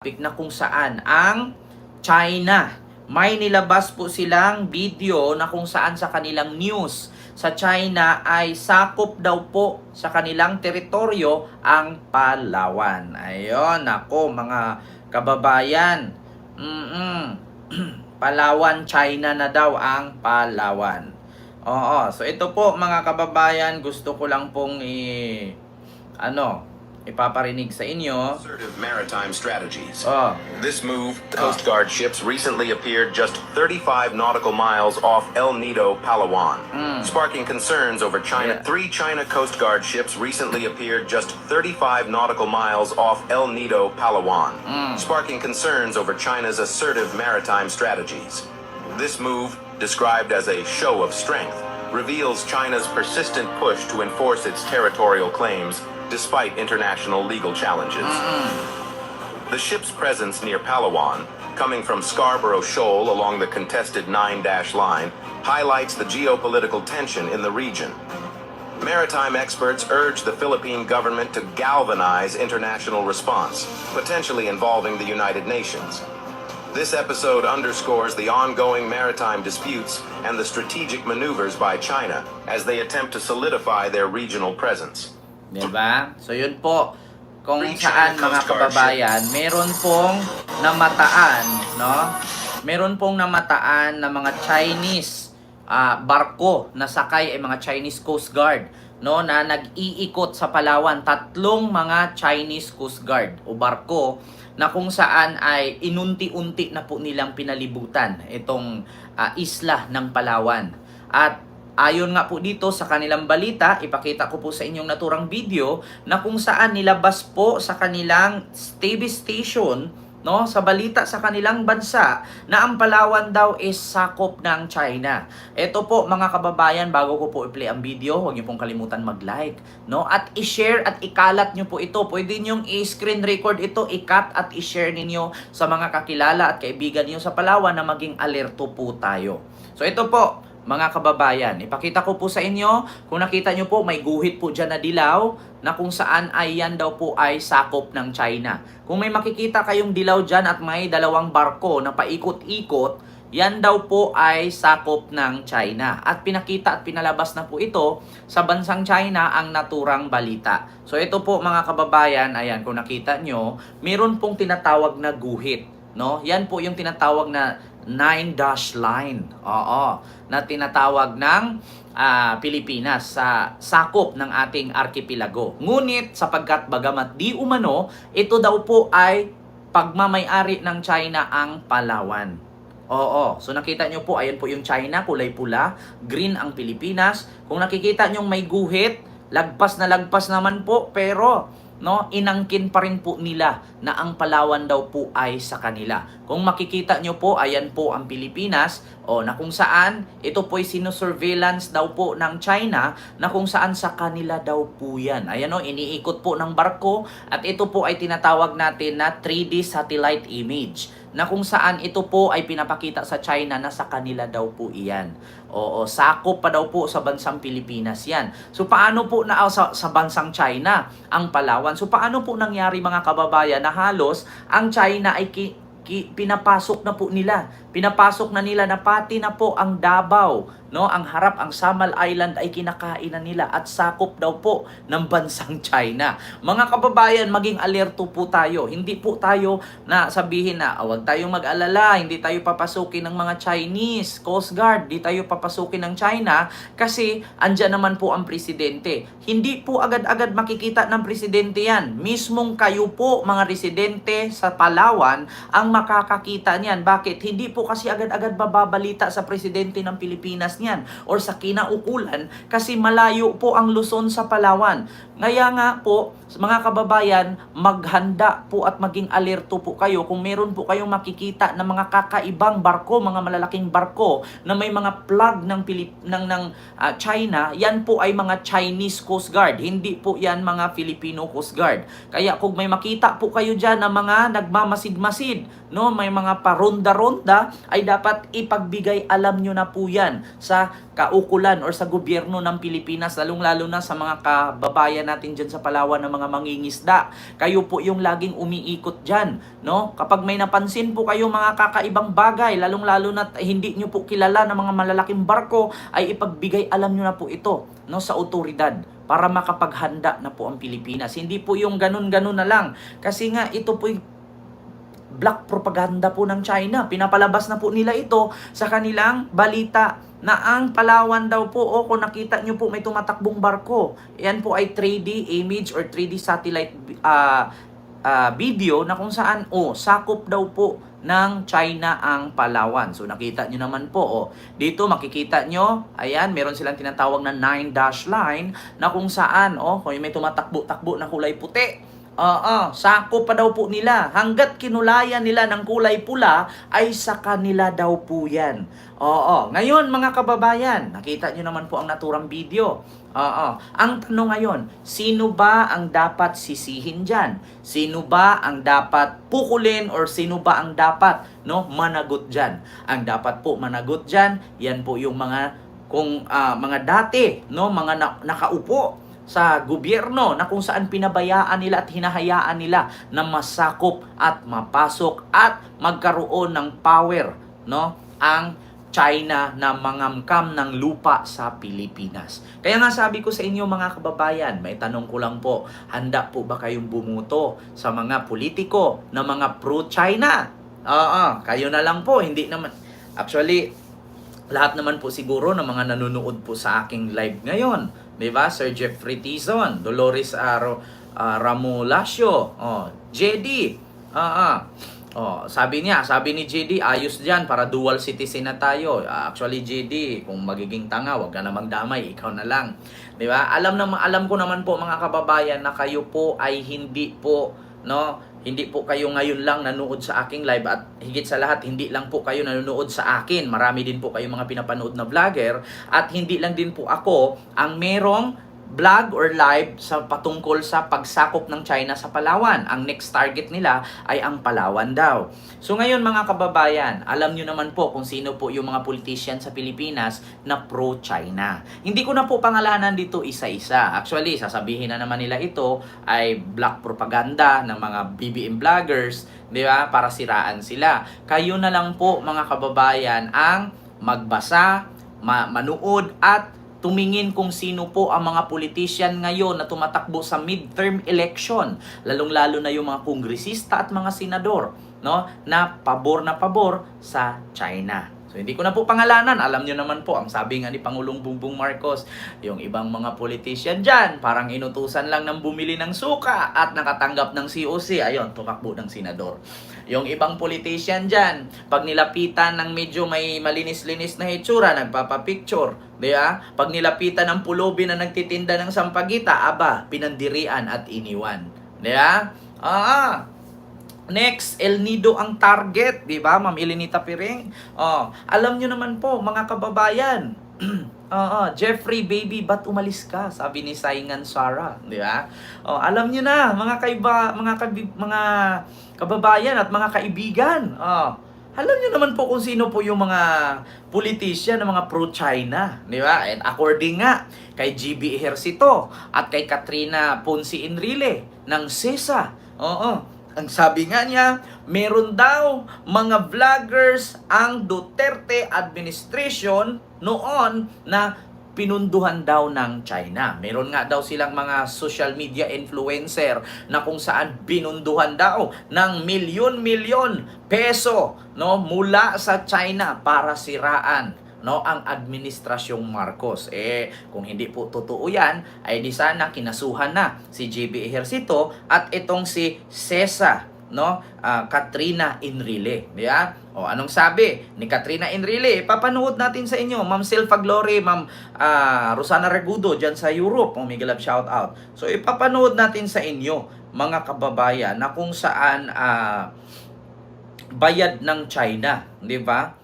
na kung saan ang China, may nilabas po silang video na kung saan sa kanilang news sa China ay sakop daw po sa kanilang teritoryo ang Palawan. Ayun, ako mga kababayan. Palawan, China na daw ang Palawan. Oo, so ito po mga kababayan, gusto ko lang pong ipaparinig sa inyo. Assertive maritime strategies. Oh. This move, Coast Guard ships recently appeared just 35 nautical miles off El Nido, Palawan, sparking concerns over China. Yeah. 3 China Coast Guard ships recently appeared just 35 nautical miles off El Nido, Palawan, sparking concerns over China's assertive maritime strategies. This move, described as a show of strength, reveals China's persistent push to enforce its territorial claims despite international legal challenges. The ship's presence near Palawan, coming from Scarborough Shoal along the contested 9-dash line, highlights the geopolitical tension in the region. Maritime experts urge the Philippine government to galvanize international response, potentially involving the United Nations. This episode underscores the ongoing maritime disputes and the strategic maneuvers by China as they attempt to solidify their regional presence. Diba? So yun po, kung saan mga kababayan, meron pong namataan, no? Meron pong namataan na mga Chinese barko na sakay ay mga Chinese Coast Guard, no, na nag-iikot sa Palawan. Tatlong mga Chinese Coast Guard o barko na kung saan ay inunti-unti na po nilang pinalibutan itong isla ng Palawan. At ayon nga po dito sa kanilang balita, ipakita ko po sa inyong naturang video na kung saan nilabas po sa kanilang TV station, no, sa balita sa kanilang bansa na ang Palawan daw is sakop ng China. Ito po mga kababayan, bago ko po i-play ang video, huwag niyo pong kalimutan mag-like, no, at i-share at ikalat niyo po ito. Pwede niyo i-screen record ito, i-cut at i-share ninyo sa mga kakilala at kaibigan niyo sa Palawan na maging alerto po tayo. So ito po mga kababayan, ipakita ko po sa inyo, kung nakita nyo po, may guhit po dyan na dilaw, na kung saan ay yan daw po ay sakop ng China. Kung may makikita kayong dilaw dyan at may dalawang barko na paikot-ikot, yan daw po ay sakop ng China. At pinakita at pinalabas na po ito sa bansang China ang naturang balita. So ito po mga kababayan, ayan, kung nakita nyo, meron pong tinatawag na guhit, no? Yan po yung tinatawag na 9-dash line. Oo, na tinatawag ng Pilipinas sa sakop ng ating arkipelago. Ngunit sapagkat bagamat di umano, ito daw po ay pagmamay-ari ng China ang Palawan. Oo, so nakita nyo po, ayan po yung China, kulay pula, green ang Pilipinas. Kung nakikita nyo may guhit, lagpas na lagpas naman po, pero no, inangkin pa rin po nila na ang Palawan daw po ay sa kanila. Kung makikita nyo po, ayan po ang Pilipinas, o na kung saan ito po ay sinusurveillance daw po ng China, na kung saan sa kanila daw po yan. Ayan o, iniikot po ng barko, at ito po ay tinatawag natin na 3D satellite image, na kung saan ito po ay pinapakita sa China na sa kanila daw po iyan. Oo, sakop pa daw po sa bansang Pilipinas yan. So paano po na sa bansang China ang Palawan? So paano po nangyari mga kababayan na halos ang China ay pinapasok na po nila. Pinapasok na nila na pati na po ang Davao, no, ang harap, ang Samal Island ay kinakain na nila at sakop daw po ng bansang China. Mga kababayan, maging alerto po tayo. Hindi po tayo na sabihin na huwag tayong mag-alala, hindi tayo papasukin ng mga Chinese Coast Guard, hindi tayo papasukin ng China kasi andyan naman po ang presidente. Hindi po agad-agad makikita ng presidente yan. Mismong kayo po, mga residente sa Palawan, ang makakakita niyan. Bakit? Hindi po kasi agad-agad bababalita sa presidente ng Pilipinas niyan or sa kinaukulan kasi malayo po ang Luzon sa Palawan. Ngaya nga po, mga kababayan, maghanda po at maging alerto po kayo kung meron po kayong makikita na mga kakaibang barko, mga malalaking barko na may mga flag ng China, yan po ay mga Chinese Coast Guard, hindi po yan mga Filipino Coast Guard. Kaya kung may makita po kayo dyan na mga nagmamasid-masid, no, may mga paronda-ronda, ay dapat ipagbigay alam nyo na po yan sa sa kaukulan or sa gobyerno ng Pilipinas, lalong-lalo na sa mga kababayan natin dyan sa Palawan ng mga mangingisda. Kayo po yung laging umiikot dyan, no? Kapag may napansin po kayo mga kakaibang bagay, lalong-lalo na hindi nyo po kilala ng mga malalaking barko, ay ipagbigay alam nyo na po ito, no, sa otoridad para makapaghanda na po ang Pilipinas. Hindi po yung ganun-ganun na lang. Kasi nga ito po black propaganda po ng China. Pinapalabas na po nila ito sa kanilang balita na ang Palawan daw po, o kung nakita nyo po may tumatakbong barko, yan po ay 3D image or 3D satellite video na kung saan sakop daw po ng China ang Palawan. So nakita nyo naman po, dito makikita nyo, ayan, meron silang tinatawag na 9-dash line na kung saan, kung may tumatakbo-takbo na kulay puti, sakop pa daw po nila. Hanggat kinulayan nila ng kulay pula, ay sa kanila daw po yan. Ngayon mga kababayan, nakita nyo naman po ang naturang video. Ang tanong ngayon, sino ba ang dapat sisihin dyan? Sino ba ang dapat pukulin or sino ba ang dapat managot dyan? Ang dapat po managot dyan, yan po yung mga mga dati, mga nakaupo sa gobyerno na kung saan pinabayaan nila at hinahayaan nila na masakop at mapasok at magkaroon ng power ang China na mangamkam ng lupa sa Pilipinas. Kaya nga sabi ko sa inyo mga kababayan, may tanong ko lang po, handa po ba kayong bumuto sa mga politiko na mga pro-China? Kayo na lang po, hindi naman. Actually, lahat naman po siguro ng mga nanonood po sa aking live ngayon, diba? Sir Jeffrey Tizon, Dolores Ramulacio, JD, sabi ni JD, ayos dyan para dual citizen na tayo. Actually JD, kung magiging tanga, wag ka namang damay, ikaw na lang. Diba? Alam ko naman po mga kababayan na kayo po ay hindi po, hindi po kayo ngayon lang nanood sa aking live at higit sa lahat, hindi lang po kayo nanonood sa akin. Marami din po kayo mga pinapanood na vlogger at hindi lang din po ako ang merong vlog or live sa patungkol sa pagsakop ng China sa Palawan. Ang next target nila ay ang Palawan daw. So ngayon mga kababayan, alam nyo naman po kung sino po yung mga politician sa Pilipinas na pro-China. Hindi ko na po pangalanan dito isa-isa. Actually, sasabihin na naman nila ito ay black propaganda ng mga BBM vloggers, di ba? Para siraan sila. Kayo na lang po mga kababayan ang magbasa, manood at tumingin kung sino po ang mga politician ngayon na tumatakbo sa midterm election, lalong-lalo na yung mga kongresista at mga senador, na pabor sa China. So hindi ko na po pangalanan, alam nyo naman po, ang sabi nga ni Pangulong Bongbong Marcos, yung ibang mga politician dyan, parang inutusan lang ng bumili ng suka at nakatanggap ng COC, ayun, tumakbo ng senador. Yung ibang politician dyan, pag nilapitan ng medyo may malinis-linis na hitsura, nagpapapicture, di ba? Pag nilapitan ng pulubi na nagtitinda ng sampagita, pinandirian at iniwan. Di ba? Next, El Nido ang target, di ba? Ma'am Elenita Piring. Alam nyo naman po, mga kababayan, Jeffrey baby, ba't umalis ka? Sabi ni Saingan Sara, di ba? Alam nyo na, mga kababayan at mga kaibigan. Alam nyo naman po kung sino po yung mga politician na mga pro-China, di ba? And according nga kay GB Ejercito at kay Katrina Ponce Enrile ng CESA, ang sabi nga niya, meron daw mga vloggers ang Duterte administration noon na pinunduhan daw ng China. Meron nga daw silang mga social media influencer na kung saan binunduhan daw ng milyon-milyon peso mula sa China para siraan ang administrasyong Marcos. Kung hindi po totoo yan, ay di sana kinasuhan na si JB Ejercito at itong si CESA, Katrina Enrile, di ba? Anong sabi ni Katrina Enrile? Papanood natin sa inyo, Ma'am Silva Glory, Ma'am Rosana Regudo dyan sa Europe, may galab shout out. So ipapanood natin sa inyo, mga kababayan, na kung saan bayad ng China, di ba?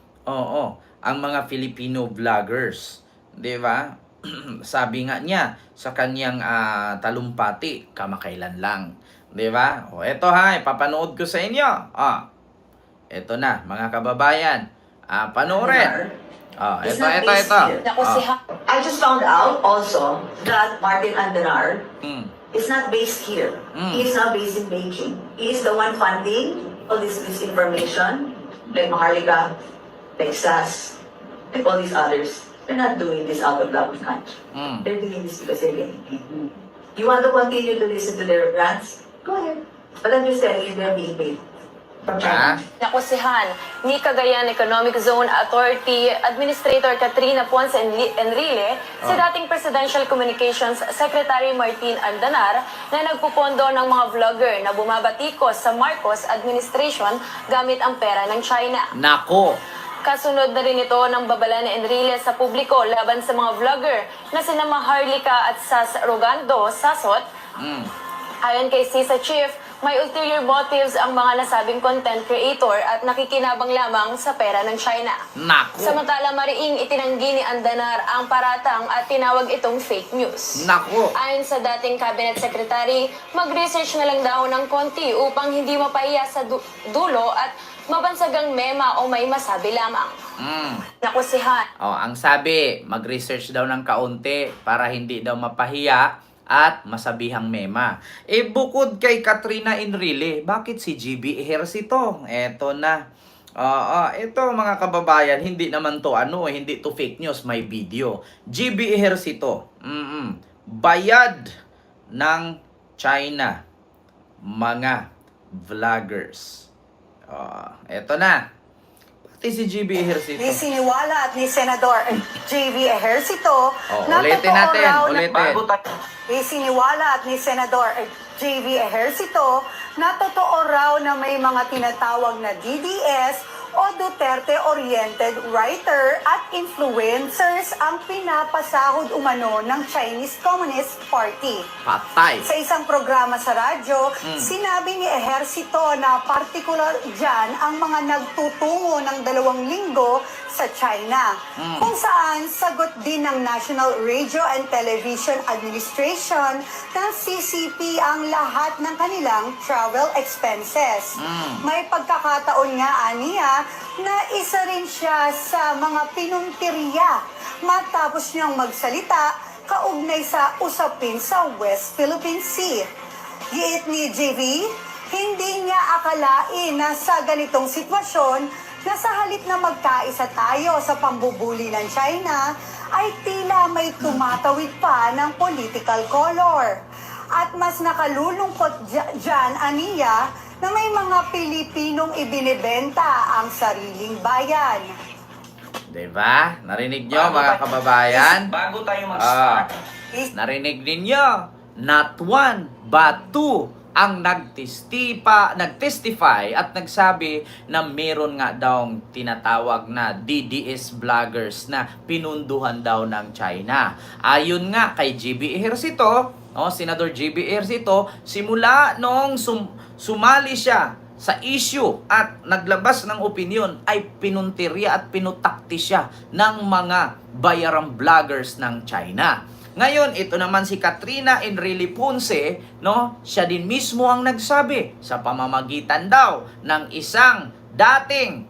Ang mga Filipino vloggers, di ba? Sabi nga niya sa kanyang talumpati, kamakailan lang, di ba? Eto ipapanood ko sa inyo. Eto na, mga kababayan, panoorin. It's ito, not ito, based ito. here. I just found out also that Martin Andenar Mm. is not based here. He is now based in Beijing. He is the one funding all this misinformation, like Maharlika, Texas, like all these others. They're not doing this out of love of country. Mm. They're doing this because they're getting paid. You want to continue to listen to their rants? Go ahead. But I'm just telling you, they're being paid. From Ah? China. Nakusihan ni Cagayan Economic Zone Authority Administrator Katrina Ponce Enrile sa dating Presidential Communications Secretary Martin Andanar na nagpupondo ng mga vlogger na bumabatikos sa Marcos administration gamit ang pera ng China. Nako. Kasunod na rin ito ng babala ni Enrile sa publiko laban sa mga vlogger na sina Maharlika at Sas Rogando Sasot. Ayon kay CISA Chief, may ulterior motives ang mga nasabing content creator at nakikinabang lamang sa pera ng China. Nako. Samantala, mariing itinanggi ni Andanar ang paratang at tinawag itong fake news. Nako. Ayon sa dating cabinet secretary, mag-research na lang daw ng konti upang hindi mapahiya sa dulo at mabansagang mema o may masabi lamang. Nakusihan. Ang sabi, mag-research daw ng kaunti para hindi daw mapahiya at masabihang mema. Bukod kay Katrina Enrile, bakit si GB Ejercito? Eto na. Ito mga kababayan, hindi naman to hindi to fake news, may video. GB Ejercito, bayad ng China, mga vloggers. Eto na. Pati si GB Ejercito. Ni Siniwala at ni Senador JV Ejercito na Ulitin totoo natin, raw ulitin. Ni Siniwala at ni Senador JV Ejercito na totoo raw na may mga tinatawag na DDS o Duterte-oriented writer at influencers ang pinapasahod umano ng Chinese Communist Party. Patay. Sa isang programa sa radyo, sinabi ni Ejercito na partikular dyan ang mga nagtutungo ng 2 linggo sa China. Kung saan sagot din ng National Radio and Television Administration ng CCP ang lahat ng kanilang travel expenses. May pagkakataon nga aniya na isa rin siya sa mga pinuntirya matapos niyang magsalita kaugnay sa usapin sa West Philippine Sea. Giit ni JV, hindi niya akalain na sa ganitong sitwasyon na sa halip na magkaisa tayo sa pambubuli ng China, ay tila may tumatawid pa ng political color. At mas nakalulungkot dyan, aniya, na may mga Pilipinong ibinibenta ang sariling bayan. Diba? Narinig nyo mga kababayan? Bago tayo mag-start. Narinig ninyo? Not one, but two ang nagtestify at nagsabi na meron nga daw tinatawag na DDS vloggers na pinunduhan daw ng China. Ayon nga kay GB Ejercito, Senador GB Ejercito, simula nung sumali siya sa issue at naglabas ng opinion ay pinuntirya at pinutakti siya ng mga bayarang vloggers ng China. Ngayon, ito naman si Katrina Enrile Ponce, siya din mismo ang nagsabi sa pamamagitan daw ng isang dating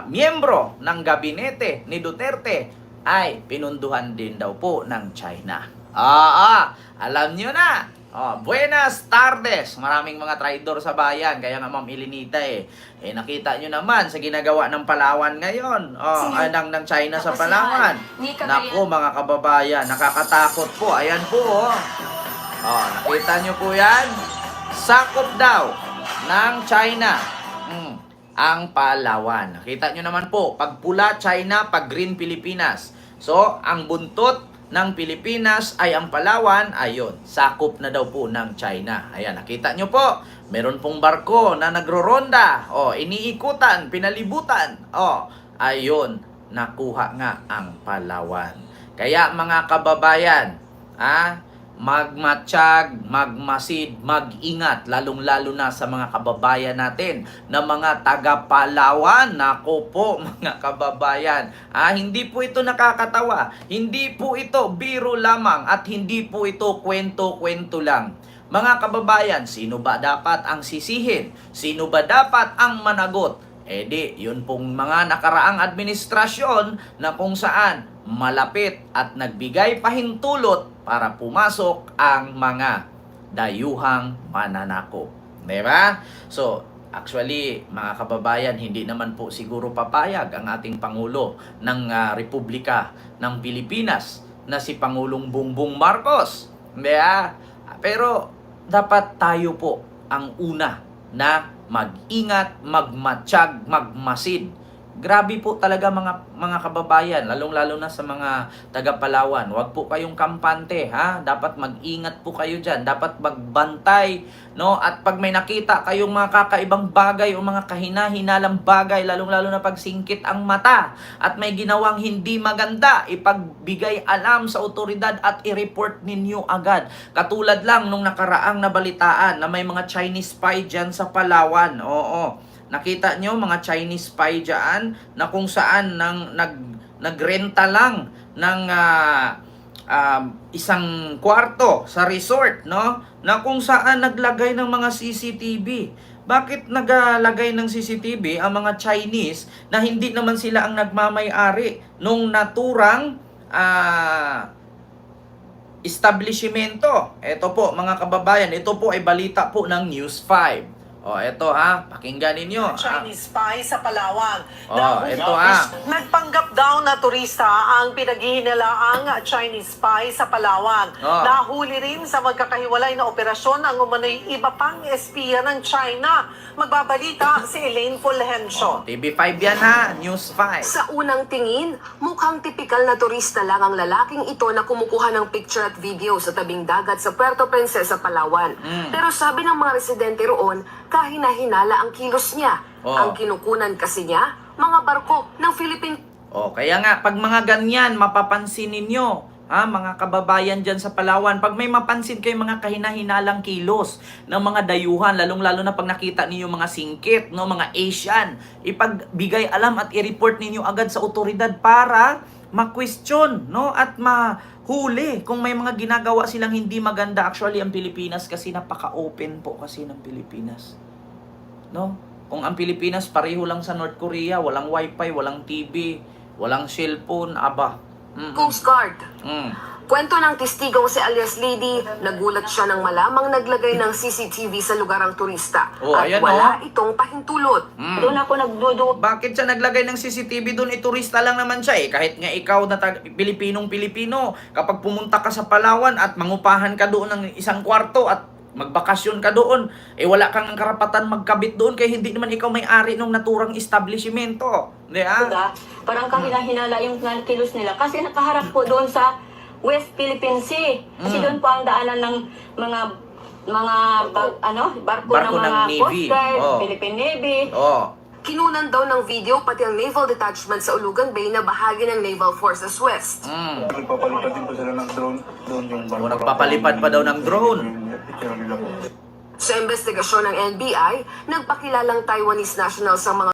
miyembro ng gabinete ni Duterte ay pinunduhan din daw po ng China. Alam nyo na. Buenas tardes. Maraming mga traidor sa bayan. Kaya nga Ma'am Elenita nakita nyo naman sa ginagawa ng Palawan ngayon. Ng China sa Palawan. Naku mga kababayan, nakakatakot po. Ayan po. Nakita nyo po yan. Sakop daw ng China ang Palawan. Nakita nyo naman po, pag pula China, pag green Pilipinas. So, ang buntot ng Pilipinas ay ang Palawan, ayun, sakop na daw po ng China. Ayan, nakita nyo po, meron pong barko na nagroronda, iniikutan, pinalibutan, ayun, nakuha nga ang Palawan. Kaya mga kababayan, magmatsyag, magmasid, mag-ingat, lalong-lalo na sa mga kababayan natin na mga taga-Palawan. Nako po mga kababayan, hindi po ito nakakatawa, hindi po ito biro lamang at hindi po ito kwento-kwento lang. Mga kababayan, sino ba dapat ang sisihin? Sino ba dapat ang managot Yun pong mga nakaraang administrasyon na kung saan malapit at nagbigay pahintulot para pumasok ang mga dayuhang mananakop. Diba? So, actually, mga kababayan, hindi naman po siguro papayag ang ating Pangulo ng Republika ng Pilipinas na si Pangulong Bongbong Marcos. Diba? Pero, dapat tayo po ang una na mag-ingat, magmatsyag, magmasid. Grabe po talaga mga kababayan, lalong-lalo na sa mga taga Palawan. Huwag po kayong kampante, ha? Dapat mag-ingat po kayo diyan, dapat magbantay, no? At pag may nakita kayong mga kakaibang bagay o mga kahina-hinalang bagay, lalong-lalo na pag singkit ang mata at may ginawang hindi maganda, ipagbigay alam sa otoridad at i-report ninyo agad. Katulad lang nung nakaraang nabalitaan na may mga Chinese spy diyan sa Palawan. Oo. Nakita nyo mga Chinese spy dyan na kung saan nagrenta lang ng isang kwarto sa resort, no? Na kung saan naglagay ng mga CCTV. Bakit naglagay ng CCTV ang mga Chinese na hindi naman sila ang nagmamay-ari nung naturang establishmento? Ito po mga kababayan, ito po ay balita po ng News 5. Eto ha, pakinggan ninyo. Chinese spy sa Palawan. Ito ha. Nagpanggap daw na turista ang pinaghihinalaang Chinese spy sa Palawan. Nahuli rin sa magkakahiwalay na operasyon ang umano'y iba pang espiya ng China. Magbabalita si Elaine Fulgencio. TV5 yan ha, News 5. Sa unang tingin, mukhang tipikal na turista lang ang lalaking ito na kumukuha ng picture at video sa tabing dagat sa Puerto Princesa, Palawan. Pero sabi ng mga residente roon, kahina-hinala ang kilos niya. Ang kinukunan kasi niya, mga barko ng Philippine. Kaya nga, pag mga ganyan, mapapansin ninyo, mga kababayan dyan sa Palawan, pag may mapansin kayo mga kahina-hinalang kilos ng mga dayuhan, lalong-lalo na pag nakita ninyo mga singkit, no, mga Asian, ipagbigay alam at i-report ninyo agad sa otoridad para ma-question, no, at mahuli kung may mga ginagawa silang hindi maganda. Actually, ang Pilipinas kasi napaka-open po kasi ng Pilipinas. No? Kung ang Pilipinas pareho lang sa North Korea, walang wifi, walang TV, walang cellphone, Coast Guard. Kwento ng testigong si alias Lady, nagulat siya nang malamang naglagay ng CCTV sa lugar ang turista. At ayan, wala itong pahintulot. Doon ako nagdududa. Bakit siya naglagay ng CCTV doon? Turista lang naman siya eh. Kahit nga ikaw na Pilipinong-Pilipino, kapag pumunta ka sa Palawan at mangupahan ka doon ng isang kwarto at magbakasyon ka doon, wala kang karapatan magkabit doon kaya hindi naman ikaw may-ari ng naturang establishmento. Parang kahina-hinala yung kilos nila kasi nakaharap po doon sa West Philippine Sea. Kasi doon po ang daanan ng barko ng mga Navy. Coast Guard, Philippine Navy. Kinunan daw ng video pati ang naval detachment sa Ulugan Bay na bahagi ng Naval Forces West. Nagpapalipad din po sila ng drone. Nagpapalipad pa daw ng drone. Sa investigasyon ng NBI, nagpakilalang Taiwanese national sa mga